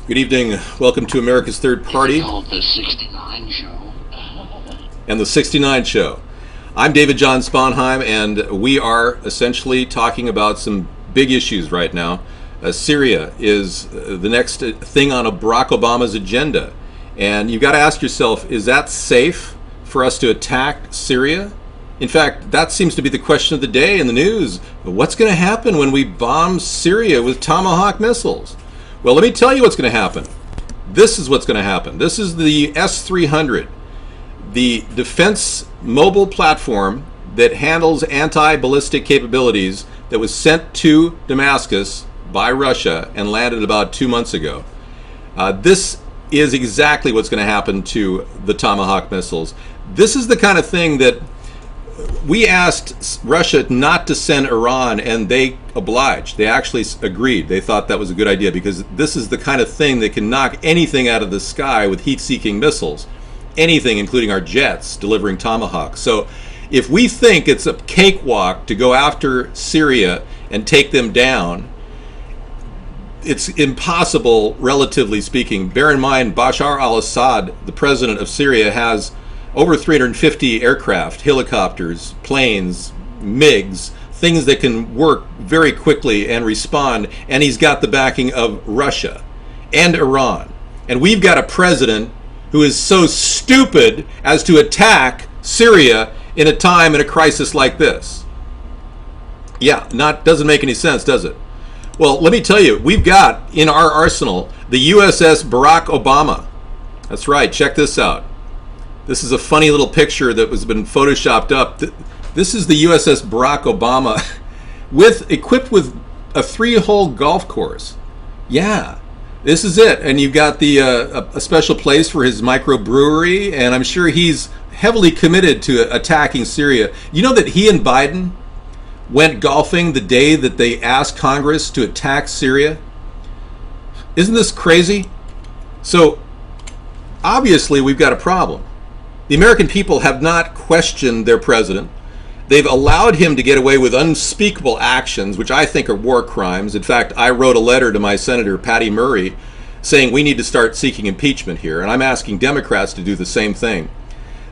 Good evening. Welcome to America's Third Party. It's called the 69 Show. And the 69 Show. I'm David John Sponheim, and we are essentially talking about some big issues right now. Syria is the next thing on Barack Obama's agenda. And you've got to ask yourself, is that safe for us to attack Syria? In fact, that seems to be the question of the day in the news. What's going to happen when we bomb Syria with Tomahawk missiles? Well, let me tell you what's going to happen. This is what's going to happen. This is the S-300, the defense mobile platform that handles anti-ballistic capabilities that was sent to Damascus by Russia and landed about 2 months ago. This is exactly what's going to happen to the Tomahawk missiles. This is the kind of thing that we asked Russia not to send Iran, and they obliged. They actually agreed. They thought that was a good idea because this is the kind of thing that can knock anything out of the sky with heat-seeking missiles. Anything, including our jets, delivering Tomahawks. So if we think it's a cakewalk to go after Syria and take them down, it's impossible, relatively speaking. Bear in mind, Bashar al-Assad, the president of Syria, has over 350 aircraft, helicopters, planes, MiGs, things that can work very quickly and respond, and he's got the backing of Russia and Iran. And we've got a president who is so stupid as to attack Syria in a time, in a crisis like this. Yeah, doesn't make any sense, does it? Well, let me tell you, we've got in our arsenal the USS Barack Obama. That's right, check this out. This is a funny little picture that was been photoshopped up. This is the USS Barack Obama equipped with a 3-hole golf course. Yeah, this is it. And you've got a special place for his microbrewery, and I'm sure he's heavily committed to attacking Syria. You know that he and Biden went golfing the day that they asked Congress to attack Syria? Isn't this crazy? So obviously we've got a problem. The American people have not questioned their president. They've allowed him to get away with unspeakable actions, which I think are war crimes. In fact, I wrote a letter to my Senator Patty Murray saying we need to start seeking impeachment here, and I'm asking Democrats to do the same thing.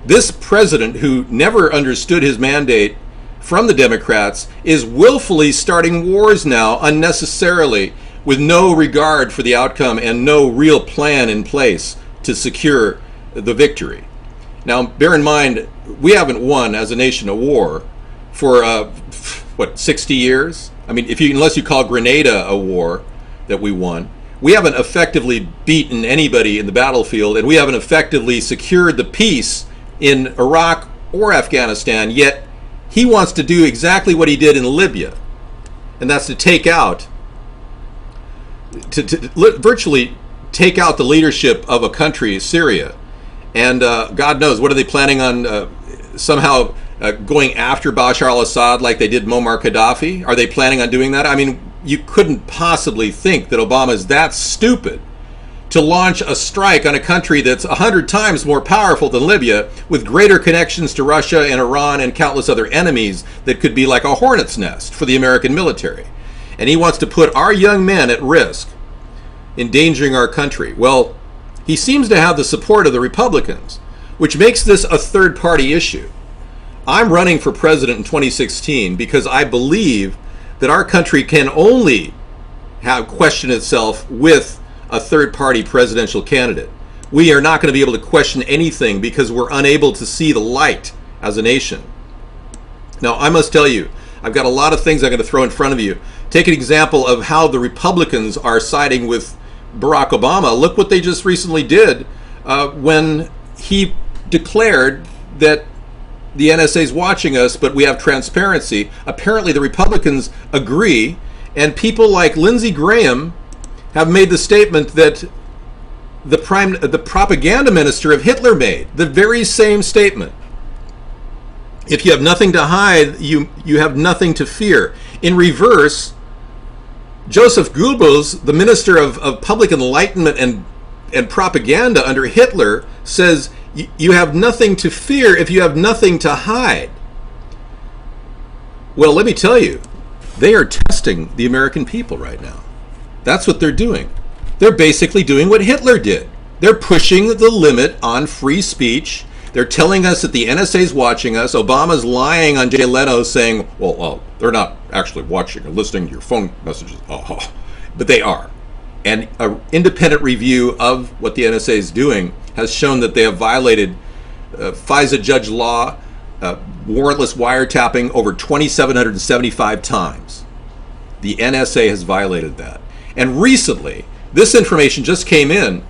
This president, who never understood his mandate from the Democrats, is willfully starting wars now unnecessarily with no regard for the outcome and no real plan in place to secure the victory. Now, bear in mind, we haven't won as a nation a war for, 60 years? I mean, unless you call Grenada a war that we won. We haven't effectively beaten anybody in the battlefield, and we haven't effectively secured the peace in Iraq or Afghanistan, yet he wants to do exactly what he did in Libya, and that's to virtually take out the leadership of a country, Syria. And God knows, what are they planning on somehow going after Bashar al-Assad like they did Muammar Gaddafi? Are they planning on doing that? I mean, you couldn't possibly think that Obama is that stupid to launch a strike on a country that's 100 times more powerful than Libya, with greater connections to Russia and Iran and countless other enemies that could be like a hornet's nest for the American military. And he wants to put our young men at risk, endangering our country. Well, he seems to have the support of the Republicans, which makes this a third-party issue. I'm running for president in 2016 because I believe that our country can only question itself with a third-party presidential candidate. We are not going to be able to question anything because we're unable to see the light as a nation. Now, I must tell you, I've got a lot of things I'm going to throw in front of you. Take an example of how the Republicans are siding with Barack Obama. Look what they just recently did when he declared that the NSA is watching us, but we have transparency. Apparently the Republicans agree, and people like Lindsey Graham have made the statement that the propaganda minister of Hitler made, the very same statement. If you have nothing to hide, you have nothing to fear. In reverse, Joseph Goebbels, the minister of public enlightenment and propaganda under Hitler, says you have nothing to fear if you have nothing to hide. Well, let me tell you, they are testing the American people right now. That's what they're doing. They're basically doing what Hitler did. They're pushing the limit on free speech. They're telling us that the NSA is watching us. Obama's lying on Jay Leno saying, well, they're not actually watching or listening to your phone messages. Oh, but they are. And an independent review of what the NSA is doing has shown that they have violated FISA judge law, warrantless wiretapping over 2,775 times. The NSA has violated that. And recently, this information just came in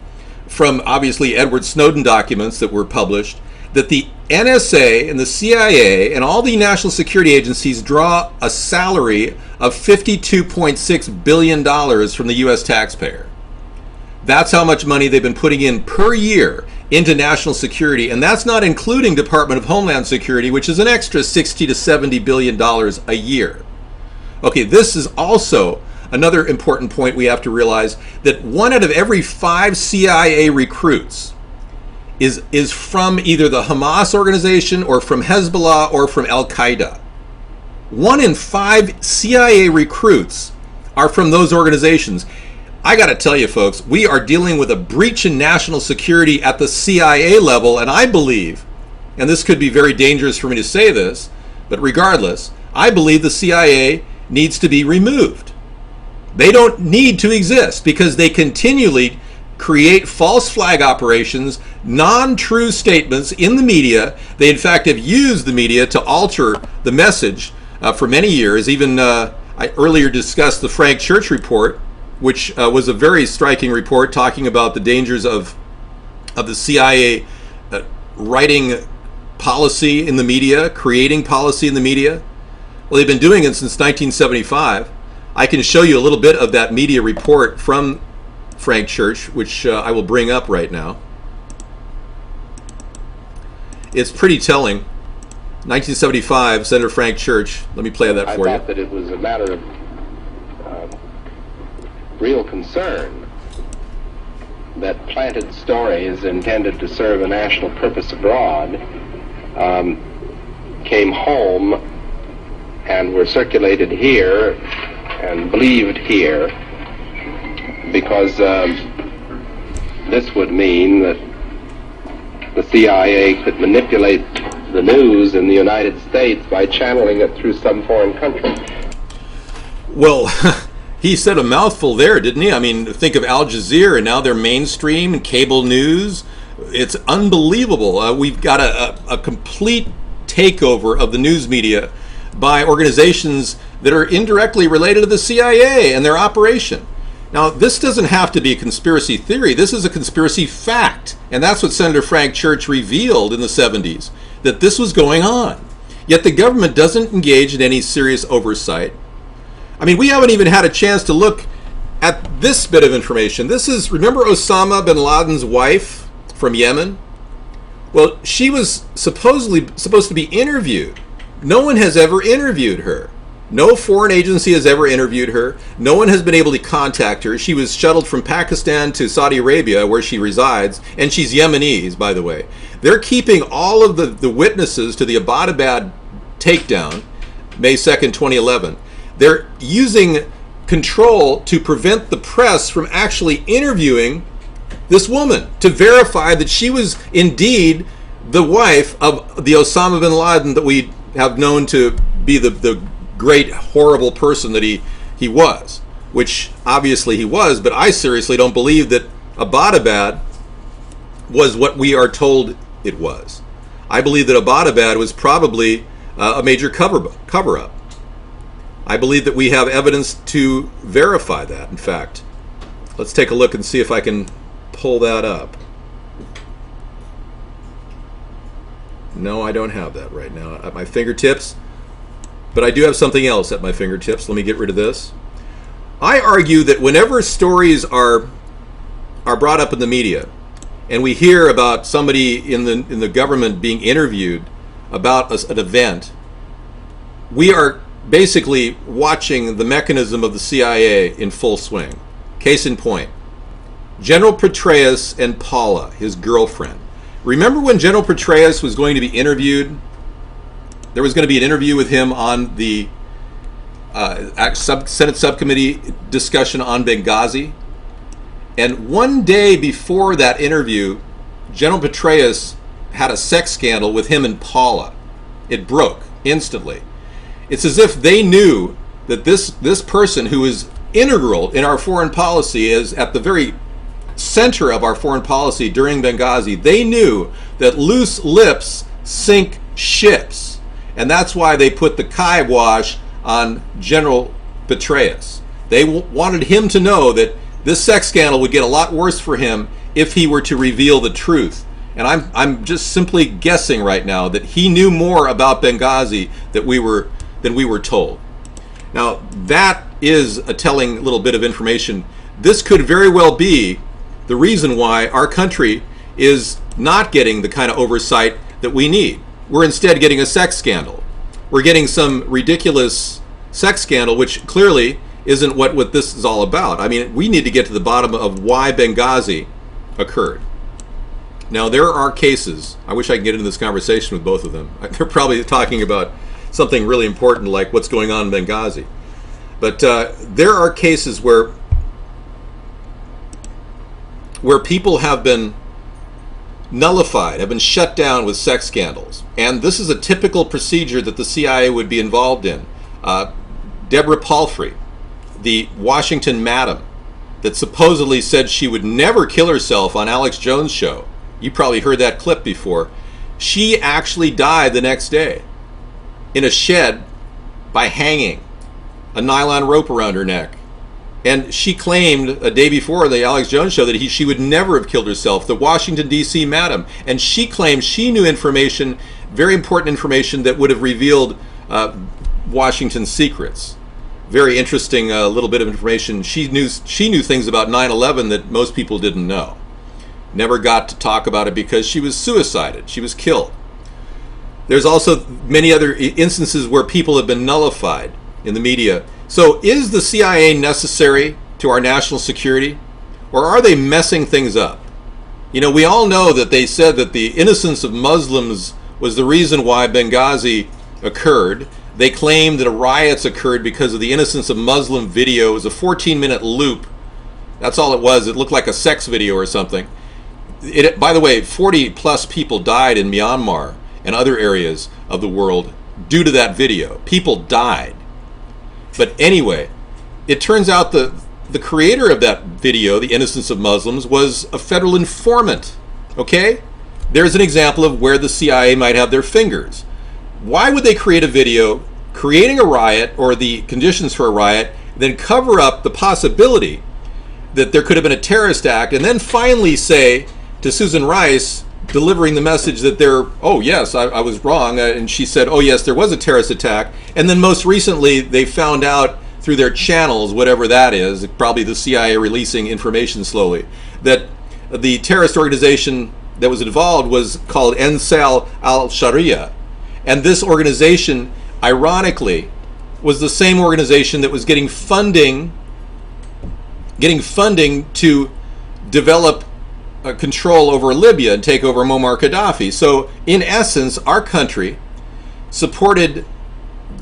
from obviously Edward Snowden documents that were published, that the NSA and the CIA and all the national security agencies draw a salary of $52.6 billion from the U.S. taxpayer. That's how much money they've been putting in per year into national security, and that's not including Department of Homeland Security, which is an extra $60 to $70 billion a year. Okay, this is also another important point we have to realize, that 1 out of every 5 CIA recruits is from either the Hamas organization or from Hezbollah or from Al-Qaeda. 1 in 5 CIA recruits are from those organizations. I got to tell you, folks, we are dealing with a breach in national security at the CIA level, and I believe, and this could be very dangerous for me to say this, but regardless, I believe the CIA needs to be removed. They don't need to exist because they continually create false flag operations, non-true statements in the media. They in fact have used the media to alter the message for many years. Even I earlier discussed the Frank Church report, which was a very striking report talking about the dangers of the CIA writing policy in the media, creating policy in the media. Well, they've been doing it since 1975. I can show you a little bit of that media report from Frank Church, which I will bring up right now. It's pretty telling. 1975, Senator Frank Church. Let me play that for you. I thought that it was a matter of real concern that planted stories intended to serve a national purpose abroad came home and were circulated here and believed here, because this would mean that the CIA could manipulate the news in the United States by channeling it through some foreign country. Well, he said a mouthful there, didn't he? I mean, think of Al Jazeera, and now they're mainstream and cable news. It's unbelievable. We've got a complete takeover of the news media by organizations that are indirectly related to the CIA and their operation. Now, this doesn't have to be a conspiracy theory. This is a conspiracy fact. And that's what Senator Frank Church revealed in the 70s, that this was going on. Yet the government doesn't engage in any serious oversight. I mean, we haven't even had a chance to look at this bit of information. This is, remember Osama bin Laden's wife from Yemen? Well, she was supposedly supposed to be interviewed. No one has ever interviewed her. No foreign agency has ever interviewed her. No one has been able to contact her. She was shuttled from Pakistan to Saudi Arabia, where she resides, and she's Yemenis, by the way. They're keeping all of the witnesses to the Abbottabad takedown, May 2nd, 2011. They're using control to prevent the press from actually interviewing this woman to verify that she was indeed the wife of the Osama bin Laden that we have known to be the great, horrible person that he was, which obviously he was, but I seriously don't believe that Abbottabad was what we are told it was. I believe that Abbottabad was probably a major cover-up. I believe that we have evidence to verify that, in fact. Let's take a look and see if I can pull that up. No, I don't have that right now at my fingertips. But I do have something else at my fingertips. Let me get rid of this. I argue that whenever stories are brought up in the media, and we hear about somebody in the government being interviewed about an event, we are basically watching the mechanism of the CIA in full swing. Case in point, General Petraeus and Paula, his girlfriend. Remember when General Petraeus was going to be interviewed? There was going to be an interview with him on the Senate subcommittee discussion on Benghazi. And one day before that interview, General Petraeus had a sex scandal with him and Paula. It broke instantly. It's as if they knew that this person who is integral in our foreign policy, is at the very center of our foreign policy during Benghazi. They knew that loose lips sink ships. And that's why they put the kibosh on General Petraeus. They wanted him to know that this sex scandal would get a lot worse for him if he were to reveal the truth. And I'm just simply guessing right now that he knew more about Benghazi than we were told. Now, that is a telling little bit of information. This could very well be the reason why our country is not getting the kind of oversight that we need. We're instead getting a sex scandal. We're getting some ridiculous sex scandal, which clearly isn't what this is all about. I mean, we need to get to the bottom of why Benghazi occurred. Now, there are cases, I wish I could get into this conversation with both of them. They're probably talking about something really important like what's going on in Benghazi. But there are cases where people have been nullified, have been shut down with sex scandals. And this is a typical procedure that the CIA would be involved in. Deborah Palfrey, the Washington madam that supposedly said she would never kill herself on Alex Jones' show. You probably heard that clip before. She actually died the next day in a shed by hanging, a nylon rope around her neck. And she claimed a day before the Alex Jones show that she would never have killed herself, the Washington, D.C. madam. And she claimed she knew information, very important information, that would have revealed Washington's secrets. Very interesting little bit of information. She knew things about 9/11 that most people didn't know. Never got to talk about it because she was suicided. She was killed. There's also many other instances where people have been nullified in the media. So is the CIA necessary to our national security, or are they messing things up? You know, we all know that they said that the innocence of Muslims was the reason why Benghazi occurred. They claimed that riots occurred because of the innocence of Muslim video. It was a 14-minute loop. That's all it was. It looked like a sex video or something. By the way, 40 plus people died in Myanmar and other areas of the world due to that video. People died. But anyway, it turns out the creator of that video, The Innocence of Muslims, was a federal informant. Okay? There's an example of where the CIA might have their fingers. Why would they create a video creating a riot or the conditions for a riot, then cover up the possibility that there could have been a terrorist act, and then finally say to Susan Rice, delivering the message that oh yes, I was wrong, and she said, oh yes, there was a terrorist attack, and then most recently they found out through their channels, whatever that is, probably the CIA releasing information slowly, that the terrorist organization that was involved was called Ansar al-Sharia. And this organization, ironically, was the same organization that was getting funding to develop control over Libya and take over Muammar Gaddafi. So, in essence, our country supported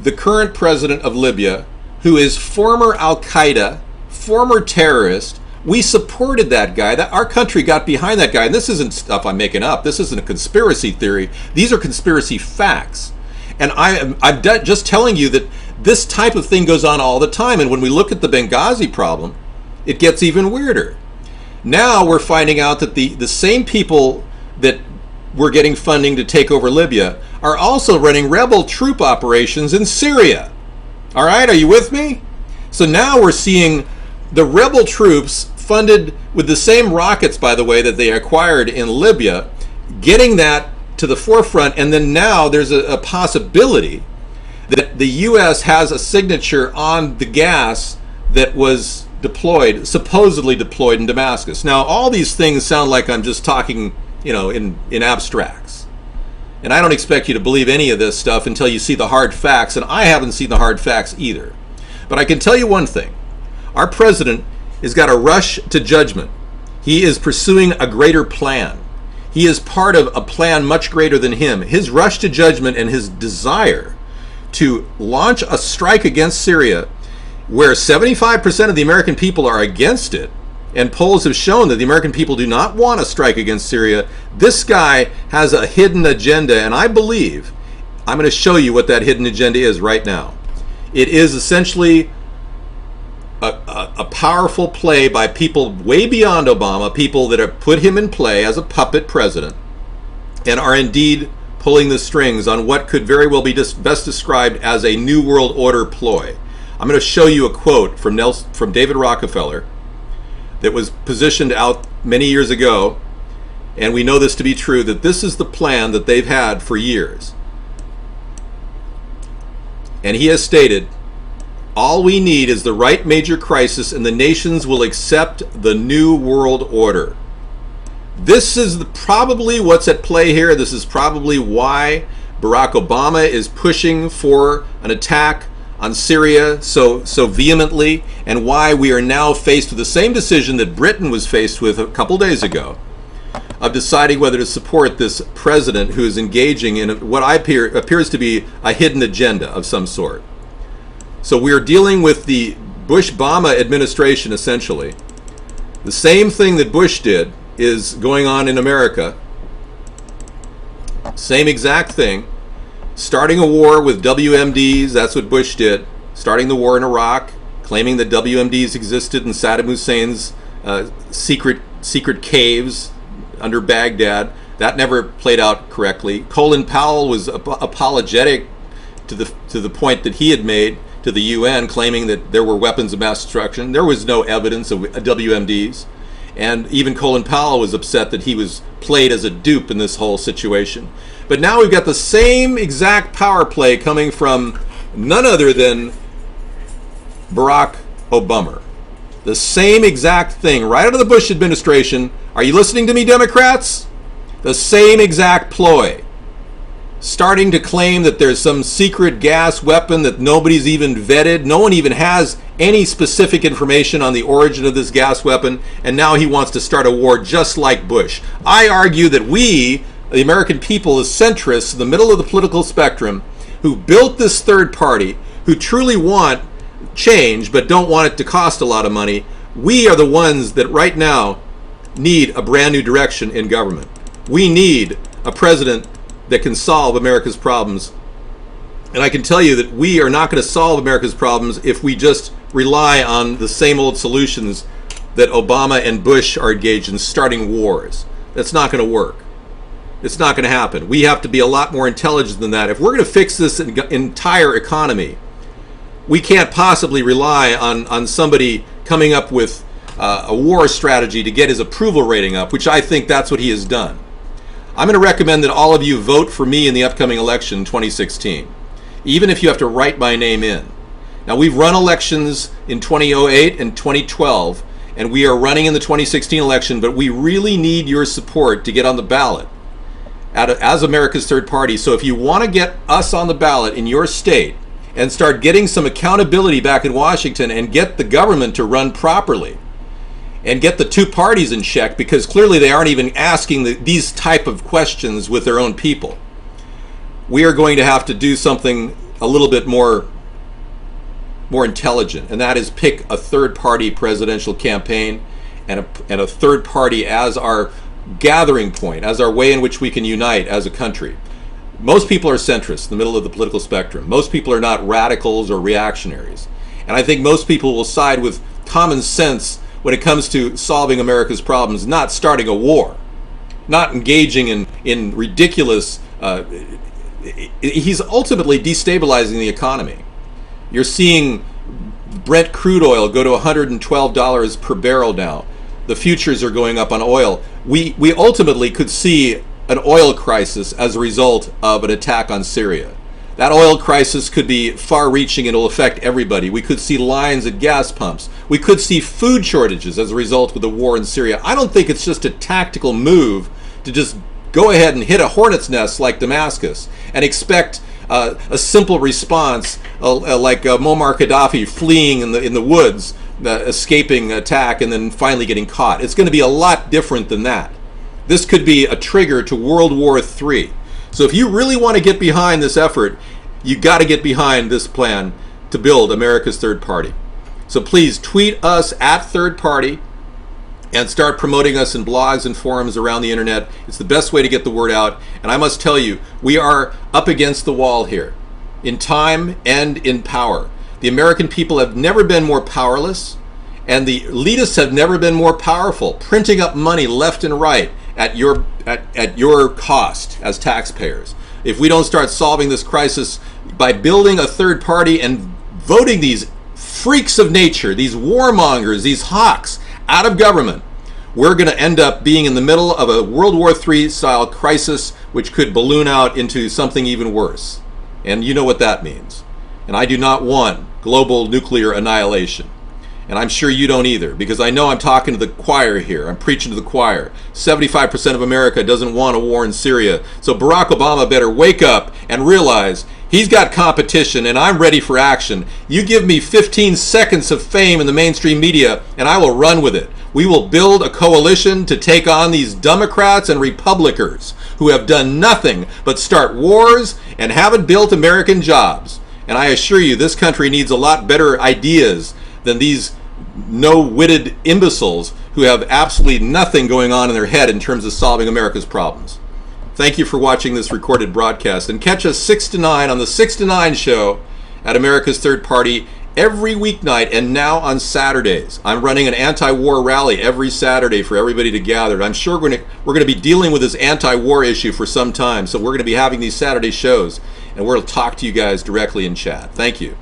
the current president of Libya, who is former Al-Qaeda, former terrorist. We supported that guy. Our country got behind that guy. And this isn't stuff I'm making up. This isn't a conspiracy theory. These are conspiracy facts. And I'm just telling you that this type of thing goes on all the time. And when we look at the Benghazi problem, it gets even weirder. Now we're finding out that the same people that were getting funding to take over Libya are also running rebel troop operations in Syria. All right, are you with me? So now we're seeing the rebel troops funded with the same rockets, by the way, that they acquired in Libya, getting that to the forefront. And then now there's a possibility that the U.S. has a signature on the gas that was supposedly deployed in Damascus. Now, all these things sound like I'm just talking, in abstracts. And I don't expect you to believe any of this stuff until you see the hard facts, and I haven't seen the hard facts either. But I can tell you one thing. Our president has got a rush to judgment. He is pursuing a greater plan. He is part of a plan much greater than him. His rush to judgment and his desire to launch a strike against Syria, where 75% of the American people are against it, and polls have shown that the American people do not want to strike against Syria. This guy has a hidden agenda, and I believe I'm going to show you what that hidden agenda is right now. It is essentially a powerful play by people way beyond Obama, people that have put him in play as a puppet president and are indeed pulling the strings on what could very well be best described as a New World Order ploy. I'm going to show you a quote from David Rockefeller that was positioned out many years ago, and we know this to be true, that this is the plan that they've had for years. And he has stated, all we need is the right major crisis and the nations will accept the New World Order. This is probably what's at play here. This is probably why Barack Obama is pushing for an attack on Syria so vehemently, and why we are now faced with the same decision that Britain was faced with a couple days ago, of deciding whether to support this president who is engaging in what appears to be a hidden agenda of some sort. So we are dealing with the Bush-Obama administration, essentially. The same thing that Bush did is going on in America. Same exact thing. Starting a war with WMDs, that's what Bush did. Starting the war in Iraq, claiming that WMDs existed in Saddam Hussein's secret caves under Baghdad. That never played out correctly. Colin Powell was apologetic to the point that he had made to the UN, claiming that there were weapons of mass destruction. There was no evidence of WMDs. And even Colin Powell was upset that he was played as a dupe in this whole situation. But now we've got the same exact power play coming from none other than Barack Obama. The same exact thing right out of the Bush administration. Are you listening to me, Democrats? The same exact ploy. Starting to claim that there's some secret gas weapon that nobody's even vetted. No one even has any specific information on the origin of this gas weapon, and now he wants to start a war just like Bush. I argue that we, the American people, as centrists, the middle of the political spectrum, who built this third party, who truly want change but don't want it to cost a lot of money, we are the ones that right now need a brand new direction in government. We need a president that can solve America's problems. And I can tell you that we are not going to solve America's problems if we just rely on the same old solutions that Obama and Bush are engaged in, starting wars. That's not going to work. It's not going to happen. We have to be a lot more intelligent than that. If we're going to fix this entire economy, we can't possibly rely on somebody coming up with a war strategy to get his approval rating up, which I think that's what he has done. I'm going to recommend that all of you vote for me in the upcoming election in 2016, even if you have to write my name in. Now, we've run elections in 2008 and 2012, and we are running in the 2016 election, but we really need your support to get on the ballot as America's third party. So if you want to get us on the ballot in your state and start getting some accountability back in Washington and get the government to run properly, and get the two parties in check, because clearly they aren't even asking these type of questions with their own people, we are going to have to do something a little bit more intelligent, and that is pick a third-party presidential campaign and a third party as our gathering point, as our way in which we can unite as a country. Most people are centrists in the middle of the political spectrum. Most people are not radicals or reactionaries. And I think most people will side with common sense when it comes to solving America's problems, not starting a war, not engaging in ridiculous, he's ultimately destabilizing the economy. You're seeing Brent crude oil go to $112 per barrel now. The futures are going up on oil. We ultimately could see an oil crisis as a result of an attack on Syria. That oil crisis could be far-reaching and will affect everybody. We could see lines at gas pumps. We could see food shortages as a result of the war in Syria. I don't think it's just a tactical move to just go ahead and hit a hornet's nest like Damascus and expect a simple response like Muammar Gaddafi fleeing in the woods, escaping attack, and then finally getting caught. It's going to be a lot different than that. This could be a trigger to World War III. So if you really want to get behind this effort, you got to get behind this plan to build America's third party. So please tweet us at third party and start promoting us in blogs and forums around the internet. It's the best way to get the word out. And I must tell you, we are up against the wall here, in time and in power. The American people have never been more powerless, and the elitists have never been more powerful, printing up money left and right at your cost as taxpayers. If we don't start solving this crisis by building a third party and voting these freaks of nature, these warmongers, these hawks out of government, we're going to end up being in the middle of a World War III style crisis, which could balloon out into something even worse. And you know what that means. And I do not want global nuclear annihilation. And I'm sure you don't either, because I know I'm talking to the choir here. I'm preaching to the choir. 75% of America doesn't want a war in Syria. So Barack Obama better wake up and realize he's got competition and I'm ready for action. You give me 15 seconds of fame in the mainstream media and I will run with it. We will build a coalition to take on these Democrats and Republicans who have done nothing but start wars and haven't built American jobs. And I assure you, this country needs a lot better ideas than these no-witted imbeciles who have absolutely nothing going on in their head in terms of solving America's problems. Thank you for watching this recorded broadcast, and catch us 6 to 9 on the 6 to 9 show at America's Third Party every weeknight, and now on Saturdays. I'm running an anti-war rally every Saturday for everybody to gather. I'm sure we're going to be dealing with this anti-war issue for some time, so we're going to be having these Saturday shows, and we're going to talk to you guys directly in chat. Thank you.